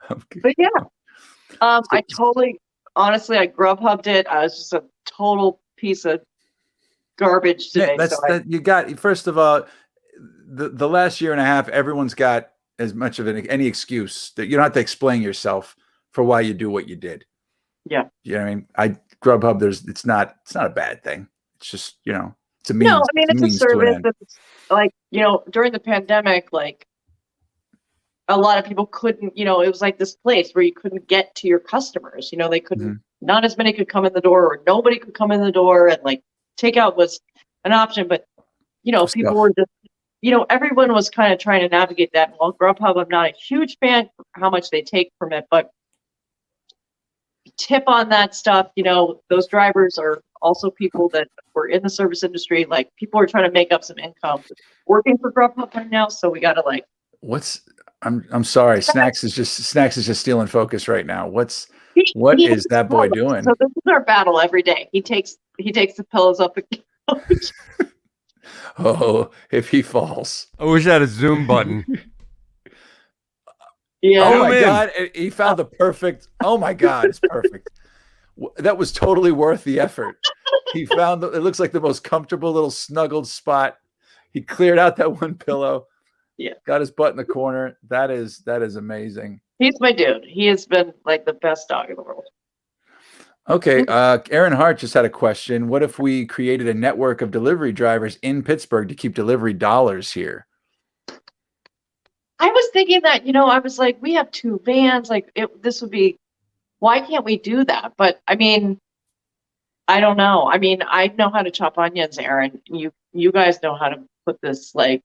Okay. But yeah, I totally, honestly, I Grubhubbed it. I was just a total piece of garbage today. You got, first of all, the last year and a half, everyone's got as much of any excuse that you don't have to explain yourself for why you do what you did. Yeah. You know what I mean? Grubhub, it's not a bad thing. It's just, it's a means. No, I mean, it's a service that's like, during the pandemic, like a lot of people couldn't, it was like this place where you couldn't get to your customers. They couldn't, not as many could come in the door, or nobody could come in the door, and like takeout was an option. But, people were just, everyone was kind of trying to navigate that. Well, Grubhub, I'm not a huge fan for how much they take from it, but tip on that stuff. Those drivers are also people that were in the service industry. Like, people are trying to make up some income working for Grubhub right now. So we got to I'm sorry. Snacks is just stealing focus right now. What is that boy doing? So this is our battle every day. He takes the pillows up the couch. Oh, if he falls. I wish I had a zoom button. Yeah. Oh my God. He found the perfect. Oh my God. It's perfect. That was totally worth the effort. He found it looks like the most comfortable little snuggled spot. He cleared out that one pillow. Yeah. Got his butt in the corner. That is amazing. He's my dude. He has been like the best dog in the world. Okay. Aaron Hart just had a question. What if we created a network of delivery drivers in Pittsburgh to keep delivery dollars here? I was thinking that, I was like, we have 2 vans. Like, this would be, why can't we do that? But I mean, I don't know. I mean, I know how to chop onions, Aaron. You guys know how to put this, like,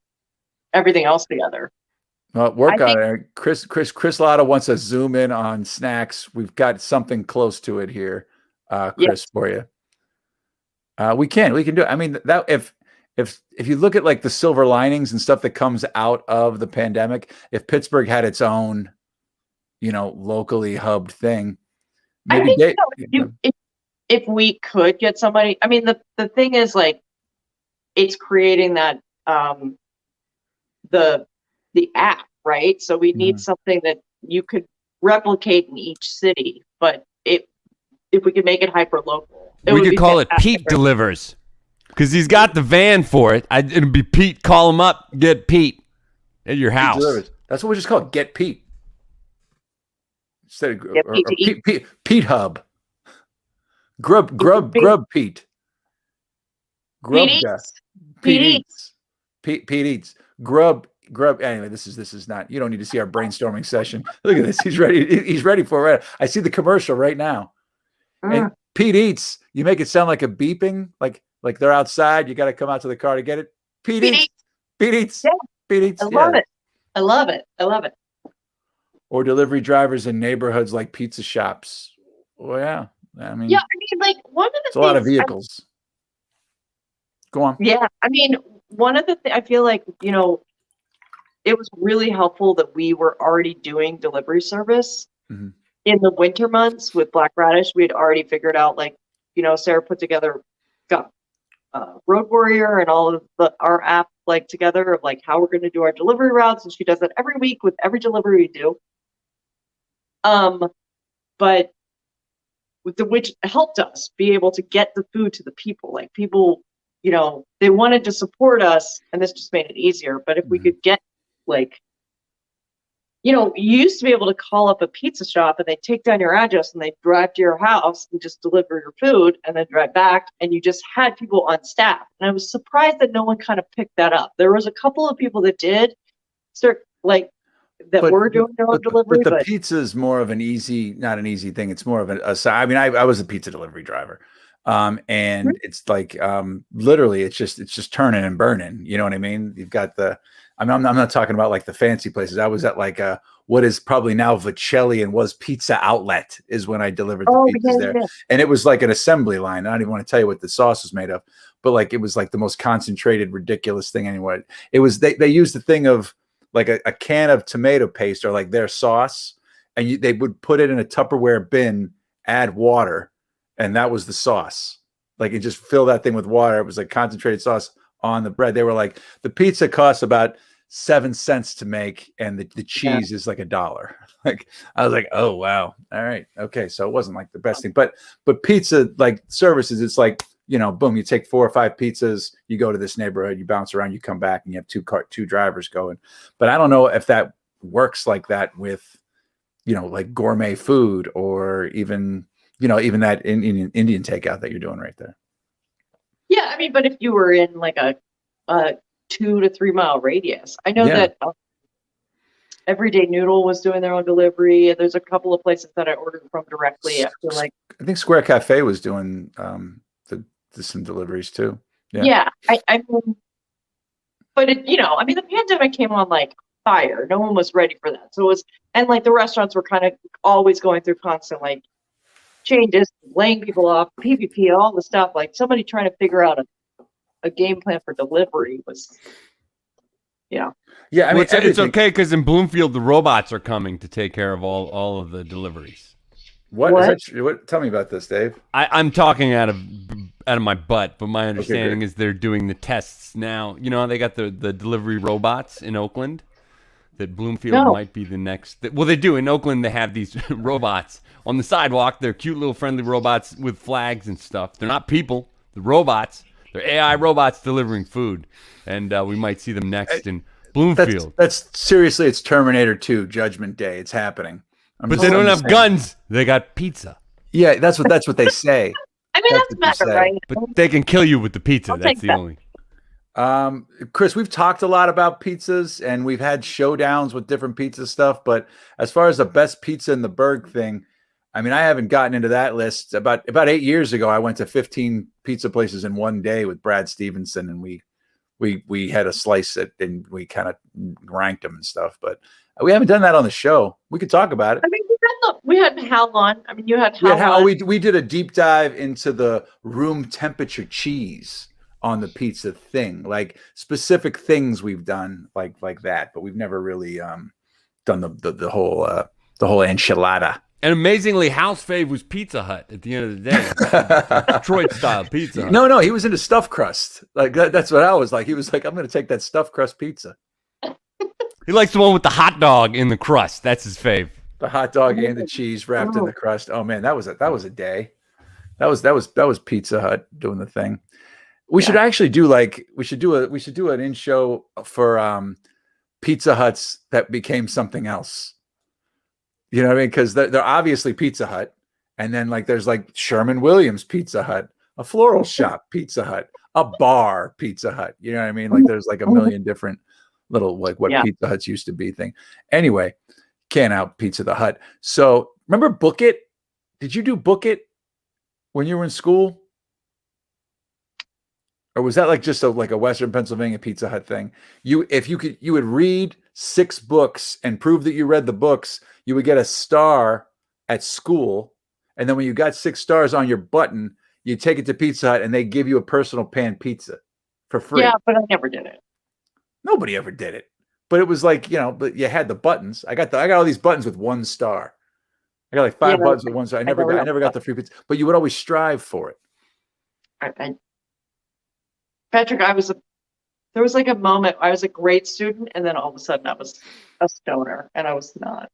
everything else together. Well, work on it. Chris Lotta wants to zoom in on snacks. We've got something close to it here, Chris, yes. for you. We can do it. I mean, that if you look at like the silver linings and stuff that comes out of the pandemic, if Pittsburgh had its own, locally hubbed thing, maybe I think if we could get somebody. I mean, the thing is, like, it's creating that the app, right? So we need something that you could replicate in each city, but if we could make it hyper local, we could call it Pete Delivers, because he's got the van for it. It'd be Pete. Call him up, get Pete at your house. That's what we just call it. Get Pete. Instead of Pete Hub. Grub Pete. Grub Pete Eats. Pete Eats. Grub. Anyway, this is not. You don't need to see our brainstorming session. Look at this. He's ready. He's ready for it. I see the commercial right now. And Pete Eats. You make it sound like a beeping, like they're outside. You got to come out to the car to get it. Pete Eats. Pete Eats. Yeah. Pete Eats. I love it. Or delivery drivers in neighborhoods like pizza shops. Well, yeah. I mean, like, one of the it's a lot of vehicles. Go on. Yeah, I mean, one of the things I feel like, it was really helpful that we were already doing delivery service in the winter months with Black Radish. We had already figured out, like, Sarah got Road Warrior and all of our app like together of like how we're going to do our delivery routes, and she does that every week with every delivery we do. But which helped us be able to get the food to the people. Like, people, they wanted to support us, and this just made it easier. But if we could get, like, you used to be able to call up a pizza shop and they take down your address and they drive to your house and just deliver your food and then drive back, and you just had people on staff. And I was surprised that no one kind of picked that up. There was a couple of people that did start, like, were doing their own delivery. But the pizza is more of not an easy thing. It's more of I mean, I was a pizza delivery driver. And it's like, literally it's just turning and burning. You know what I mean? You've got I'm not talking about like the fancy places. I was at like what is probably now Vicelli and was Pizza Outlet is when I delivered the pizzas there. And it was like an assembly line. I don't even want to tell you what the sauce was made of, but like, it was like the most concentrated, ridiculous thing anyway. It was, they used the thing of like a can of tomato paste or like their sauce, and they would put it in a Tupperware bin, add water, and that was the sauce. Like, it just filled that thing with water. It was like concentrated sauce on the bread. They were like, the pizza costs about 7 cents to make, and the cheese is like $1. Like, I was like, oh wow, all right, okay. So it wasn't like the best thing, but pizza, like services, it's like, boom, you take 4 or 5 pizzas, you go to this neighborhood, you bounce around, you come back, and you have two drivers going. But I don't know if that works like that with, like gourmet food, or even that Indian takeout that you're doing right there. Yeah, I mean, but if you were in like a 2 to 3 mile radius, I know that Everyday Noodle was doing their own delivery, and there's a couple of places that I ordered from directly. I feel like I think Square Cafe was doing some deliveries too. yeah. I mean, but it, I mean, the pandemic came on like fire. No one was ready for that. So it was, and like the restaurants were kind of always going through constant like changes, laying people off, PPP, all the stuff. Like somebody trying to figure out a game plan for delivery was, Yeah, I mean, it's okay because in Bloomfield the robots are coming to take care of all of the deliveries. What? Tell me about this, Dave. I'm talking out of my butt, but my understanding is they're doing the tests now. You know, they got the delivery robots in Oakland. That Bloomfield might be the next. Well, they do in Oakland. They have these robots on the sidewalk. They're cute little friendly robots with flags and stuff. They're not people. They're robots. They're AI robots delivering food, and we might see them next in Bloomfield. That's seriously, it's Terminator 2, Judgment Day. It's happening. But they don't have guns. They got pizza. Yeah, that's what they say. I mean, that's better, right? But they can kill you with the pizza. That's the only. Chris, we've talked a lot about pizzas and we've had showdowns with different pizza stuff. But as far as the best pizza in the Berg thing, I mean, I haven't gotten into that list. About 8 years ago, I went to 15 pizza places in one day with Brad Stevenson, and we had a slice and we kind of ranked them and stuff. But we haven't done that on the show. We could talk about it. I mean, we had Hal on. I mean, you had Hal on. We did a deep dive into the room temperature cheese on the pizza thing, like specific things we've done like that, but we've never really done the whole enchilada. And amazingly, Hal's fave was Pizza Hut at the end of the day. Detroit style pizza Hut. No, he was into stuffed crust. Like that's what I was like. He was like, I'm going to take that stuffed crust pizza. He likes the one with the hot dog in the crust. That's his fave. The hot dog and the cheese wrapped in the crust. Oh man, that was a day. That was Pizza Hut doing the thing. We should actually do we should do an in-show for Pizza Huts that became something else. You know what I mean? Because they're obviously Pizza Hut, and then there's Sherman Williams Pizza Hut, a floral shop Pizza Hut, a bar Pizza Hut. You know what I mean? There's a million different little what Pizza Huts used to be thing. Anyway, can't out Pizza the Hut. So remember Book It? Did you do Book It when you were in school? Or was that just a Western Pennsylvania Pizza Hut thing? You would read 6 books and prove that you read the books, you would get a star at school. And then when you got 6 stars on your button, you take it to Pizza Hut and they give you a personal pan pizza for free. Yeah, but I never did it. Nobody ever did it. But it was but you had the buttons. I got all these buttons with 1 star. I got 5 buttons with 1 star. I never got the free pizza, but you would always strive for it. Patrick, there was a moment I was a great student, and then all of a sudden I was a stoner, and I was not.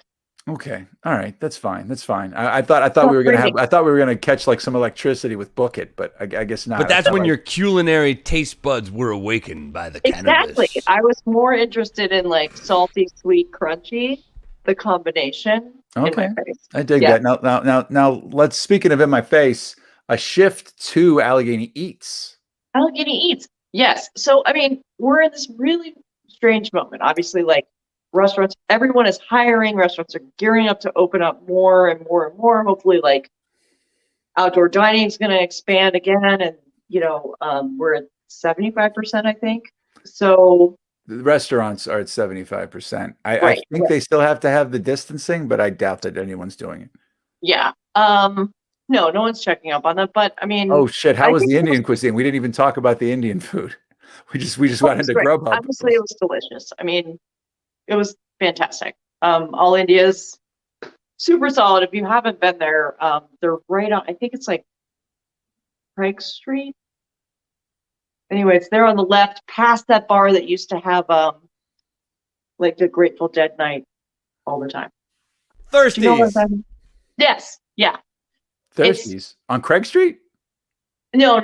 Okay, all right, that's fine. I thought we were gonna catch some electricity with Book It, but I guess not. But that's when your culinary taste buds were awakened by the cannabis. Exactly. I was more interested in salty, sweet, crunchy, the combination. Okay, in my face. I dig that. Now let's speaking of in my face, a shift to Allegheny Eats. Allegheny Eats. Yes. So, I mean, we're in this really strange moment. Obviously, restaurants, everyone is hiring. Restaurants are gearing up to open up more and more and more. Hopefully, outdoor dining is going to expand again. And, we're at 75%, I think. So the restaurants are at 75%. I think they still have to have the distancing, but I doubt that anyone's doing it. Yeah. No one's checking up on that. But I mean, oh shit! How was the Indian cuisine? We didn't even talk about the Indian food. We just went into Grubhub. Honestly, it was delicious. I mean, it was fantastic. All India's super solid. If you haven't been there, they're right on. I think it's Craig Street. Anyway, it's there on the left, past that bar that used to have the Grateful Dead night all the time. Thirsties. Yes. Yeah. Thirsties on Craig Street? No,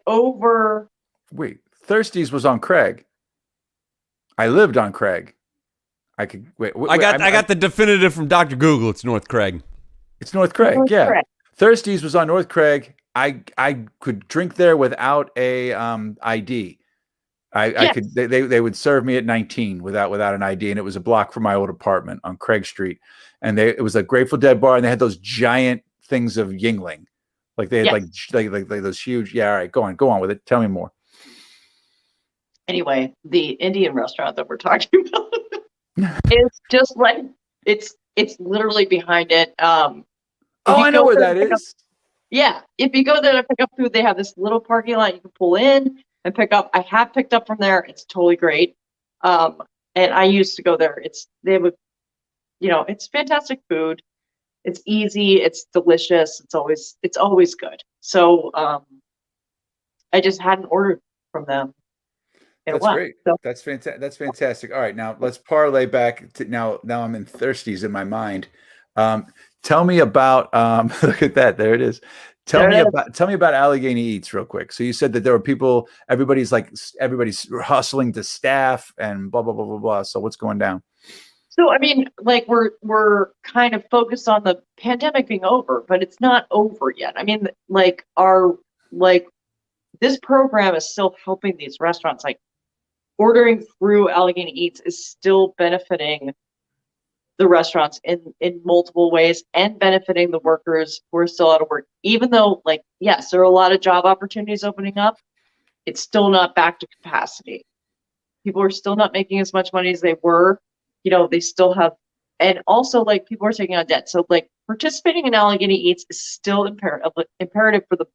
over. Wait, Thirsties was on Craig. I lived on Craig. I could wait. I got the definitive from Dr. Google. It's North Craig. It's North Craig. Yeah. Craig. Thirsties was on North Craig. I could drink there without a ID. I could they would serve me at 19 without an ID, and it was a block from my old apartment on Craig Street, and it was a Grateful Dead bar, and they had those giant things of Yingling, like they had like those huge. Yeah, all right, go on with it. Tell me more. Anyway, the Indian restaurant that we're talking about is just like it's literally behind it. I know where that is. Yeah, if you go there to pick up food, they have this little parking lot you can pull in and pick up. I have picked up from there. It's totally great. And I used to go there. They have it's fantastic food. It's easy. It's delicious. It's always good. So I just hadn't ordered from them. That's great. So. That's fantastic. That's fantastic. All right, now let's parlay back to now. Now I'm in thirsties in my mind. Tell me about look at that. There it is. Tell me about Allegheny Eats real quick. So you said that there were people, everybody's hustling to staff and blah blah blah blah blah. So what's going down? So I mean, like we're kind of focused on the pandemic being over, but it's not over yet. I mean, this program is still helping these restaurants. Like ordering through Allegheny Eats is still benefiting the restaurants in multiple ways and benefiting the workers who are still out of work. Even though, like, yes, there are a lot of job opportunities opening up, it's still not back to capacity. People are still not making as much money as they were. They still have, and also like people are taking on debt. So like participating in Allegheny Eats is still imperative for the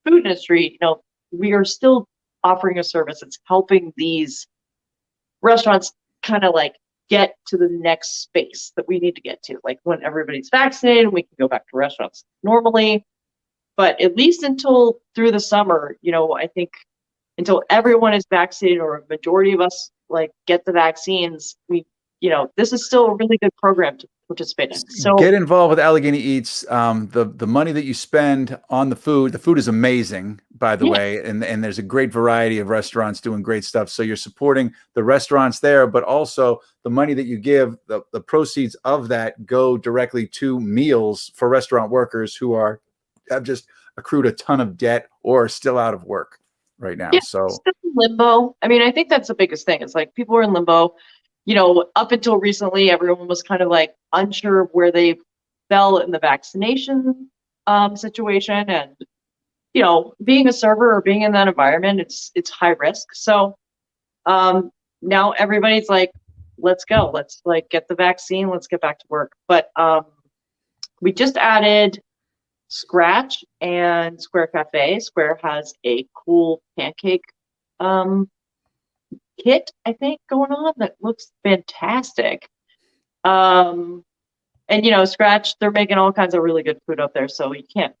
food industry. We are still offering a service that's helping these restaurants kind of like get to the next space that we need to get to. Like when everybody's vaccinated, we can go back to restaurants normally. But at least until through the summer, I think until everyone is vaccinated or a majority of us like get the vaccines, this is still a really good program to participate in. So get involved with Allegheny Eats. The money that you spend on the food is amazing, by the way, and there's a great variety of restaurants doing great stuff. So you're supporting the restaurants there, but also the money that you give, the proceeds of that go directly to meals for restaurant workers who have just accrued a ton of debt or are still out of work right now. So still in limbo. I mean, I think that's the biggest thing. It's like people are in limbo. Up until recently, everyone was kind of like unsure of where they fell in the vaccination situation, and being a server or being in that environment, it's high risk. So now everybody's like, let's go, let's like get the vaccine, let's get back to work. But we just added Scratch and Square Cafe. Square has a cool pancake kit, I think, going on that looks fantastic. And Scratch, they're making all kinds of really good food up there, so you can't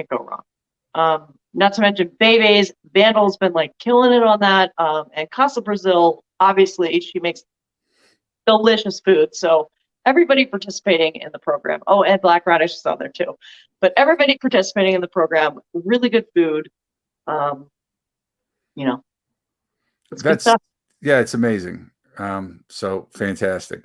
go wrong. Not to mention Bebe's Vandal's been like killing it on that. And Casa Brazil, obviously, she makes delicious food. So everybody participating in the program. Oh, and Black Radish is on there too. But everybody participating in the program, really good food. It's good stuff. Yeah, it's amazing. So fantastic.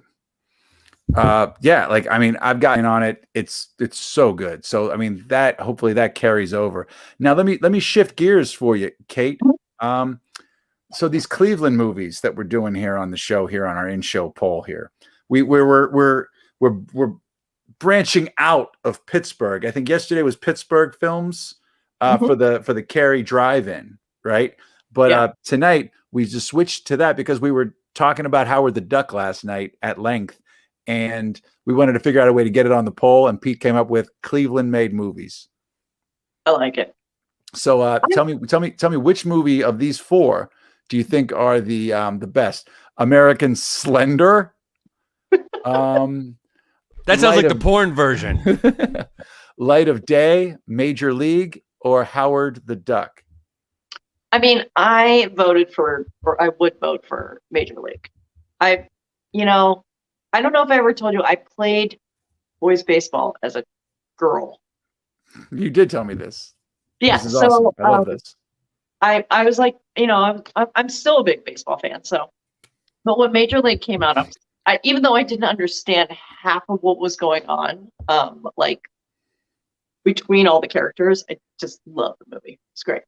Like, I mean, I've gotten on it. It's so good. So, I mean, hopefully that carries over. Now, let me shift gears for you, Kate. So these Cleveland movies that we're doing here on the show, here on our in-show poll here, we're branching out of Pittsburgh. I think yesterday was Pittsburgh Films for the Cary Drive-In, right? But tonight we just switched to that because we were talking about Howard the Duck last night at length, and we wanted to figure out a way to get it on the poll. And Pete came up with Cleveland-made movies. I like it. So tell me which movie of these four do you think are the best? American Slender. That sounds like the porn version. Light of Day, Major League, or Howard the Duck? I mean, I would vote for Major League. I don't know if I ever told you, I played boys baseball as a girl. You did tell me this. Yeah. This is awesome. I love this. I was like, I'm still a big baseball fan. So, but when Major League came out, even though I didn't understand half of what was going on, like between all the characters, I just love the movie. It's great.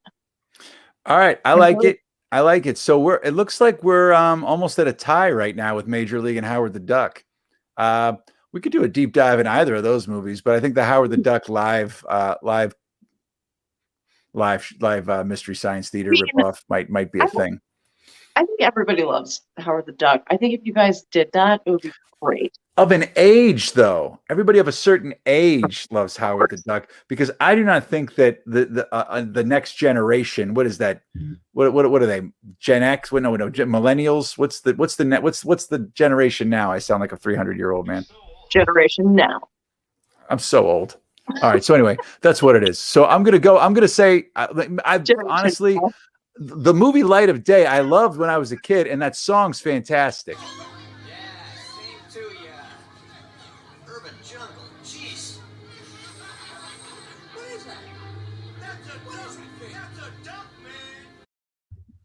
All right. I like it. I like it. So it looks like we're almost at a tie right now with Major League and Howard the Duck. We could do a deep dive in either of those movies, but I think the Howard the Duck live Mystery Science Theater ripoff might be a thing. I think everybody loves Howard the Duck. I think if you guys did that, it would be great. Of an age, though, everybody of a certain age loves Howard the Duck, because I do not think that the next generation. What is that? What are they? Gen X? No, millennials. What's the generation now? I sound like a 300-year-old man. Generation now. I'm so old. All right. So anyway, that's what it is. So I'm gonna say, I honestly, the movie Light of Day, I loved when I was a kid, and that song's fantastic.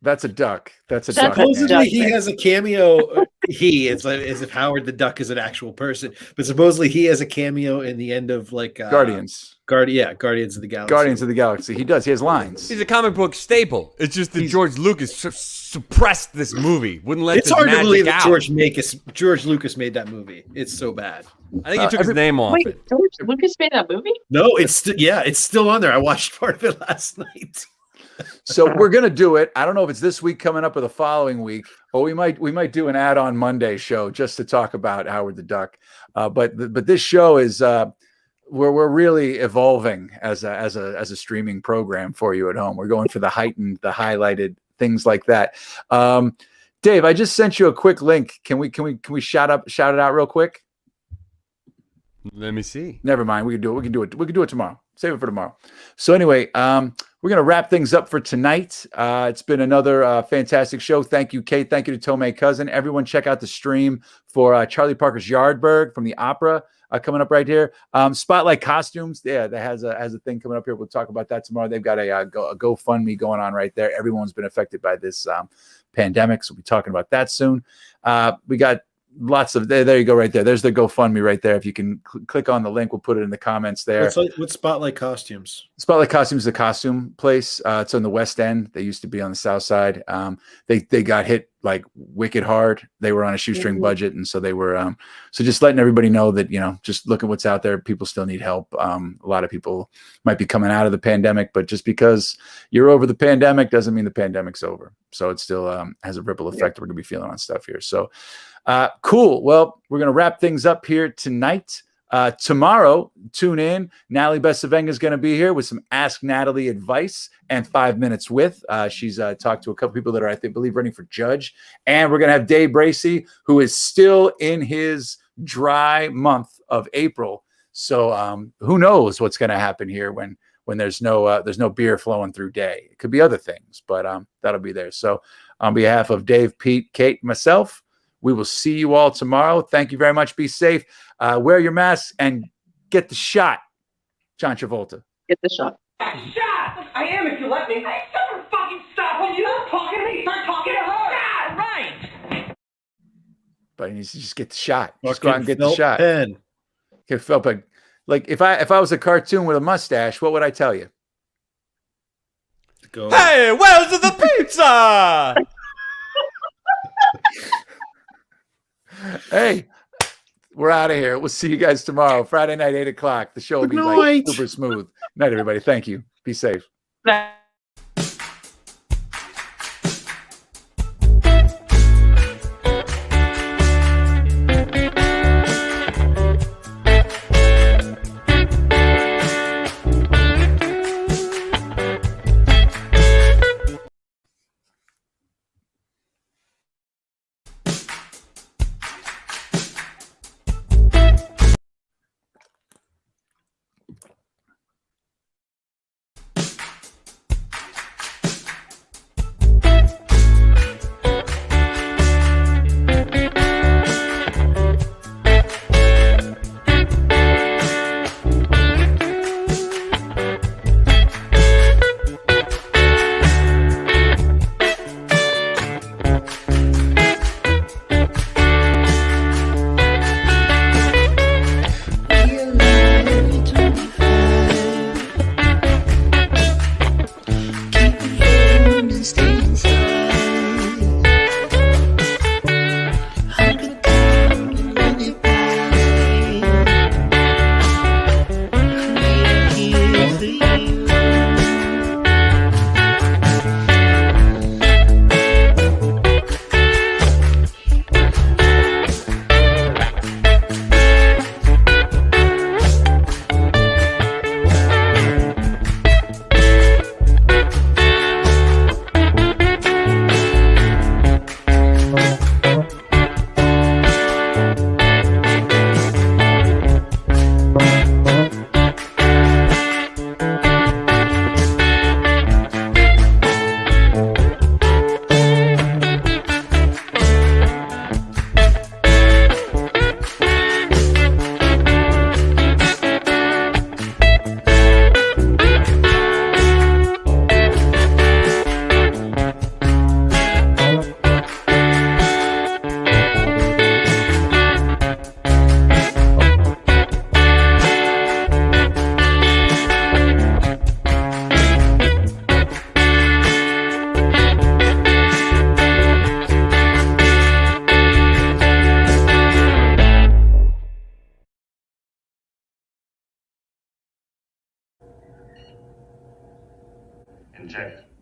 That's a duck. That's a duck. Supposedly he has a cameo. It's like as if Howard the Duck is an actual person, but supposedly he has a cameo in the end of like Guardians. Guardians of the Galaxy. Guardians of the Galaxy. He does. He has lines. He's a comic book staple. It's just that George Lucas suppressed this movie. Wouldn't let it's his hard to believe magic that out. George Lucas made that movie. It's so bad. I think he took his name off it. George Lucas made that movie? No, it's still on there. I watched part of it last night. So we're gonna do it. I don't know if it's this week coming up or the following week, or we might do an add-on Monday show just to talk about Howard the Duck. But this show is we're really evolving as a streaming program for you at home. We're going for the heightened, the highlighted things like that. Dave, I just sent you a quick link. Can we shout it out real quick? Let me see. Never mind. We can do it tomorrow. Save it for tomorrow. So anyway, we're going to wrap things up for tonight. It's been another fantastic show. Thank you, Kate. Thank you to Tomé Cousin. Everyone check out the stream for Charlie Parker's Yardbird from the opera coming up right here. Spotlight Costumes. Yeah, that has a thing coming up here. We'll talk about that tomorrow. They've got a GoFundMe going on right there. Everyone's been affected by this pandemic, so we'll be talking about that soon. We got lots of there you go right there. There's the GoFundMe right there. If you can click on the link, we'll put it in the comments there. What's Spotlight Costumes? Spotlight Costumes is a costume place. It's on the West End. They used to be on the South Side. They got hit like wicked hard. They were on a shoestring budget, and so they were so just letting everybody know that, just look at what's out there. People still need help. A lot of people might be coming out of the pandemic, but just because you're over the pandemic doesn't mean the pandemic's over. So it still has a ripple effect we're gonna be feeling on stuff here. So cool. Well, we're going to wrap things up here tonight. Tomorrow, tune in. Natalie Besavenga is going to be here with some Ask Natalie advice and 5 minutes with. She's talked to a couple people that are, I believe, running for judge. And we're going to have Dave Bracey, who is still in his dry month of April. So who knows what's going to happen here when there's no beer flowing through Day. It could be other things, but that'll be there. So on behalf of Dave, Pete, Kate, myself, we will see you all tomorrow. Thank you very much. Be safe. Wear your masks and get the shot. John Travolta. Get the shot. Shot! I am if you let me. I never fucking stop when you start talking to me. Start talking to her. Yeah, right. But he needs to just get the shot. Just go out and get the Felt shot. pen. It felt like if I was a cartoon with a mustache, what would I tell you? Go. Hey, where's the pizza? Hey, we're out of here. We'll see you guys tomorrow, Friday night, 8:00. The show will be like super smooth. Night, everybody. Thank you. Be safe. in jail.